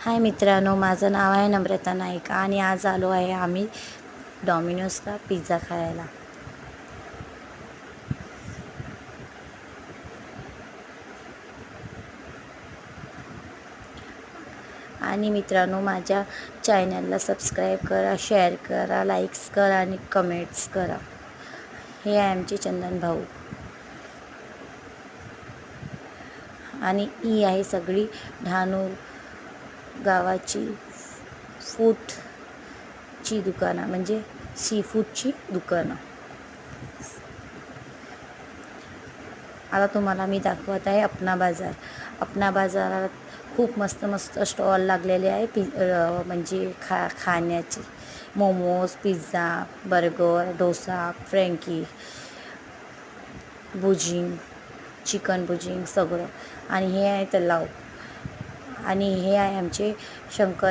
हाय मित्रांनो, माझं नाव आहे नम्रता नाईक आणि आज आलो आहे आम्ही डॉमिनोजला पिझ्झा खायला. आणि मित्रांनो, माझ्या चॅनलला सबस्क्राईब करा, शेअर करा, लाईक्स करा आणि कमेंट्स करा. हे आहे आमचे चंदन भाऊ आणि ही आहे सगळी डहाणू गावाची फूडची दुकानं, म्हणजे सी फूडची दुकानं. आता तुम्हाला मी दाखवत आहे अपना बाजार. अपना बाजारात खूप मस्त मस्त स्टॉल लागलेले आहे म्हणजे खाण्याचे. Momos, pizza, burger, dosa, Frankie, bhujing, chicken bhujing सगळं. आणि हे आहे तलाव आणि हे आहे आमचे शंकर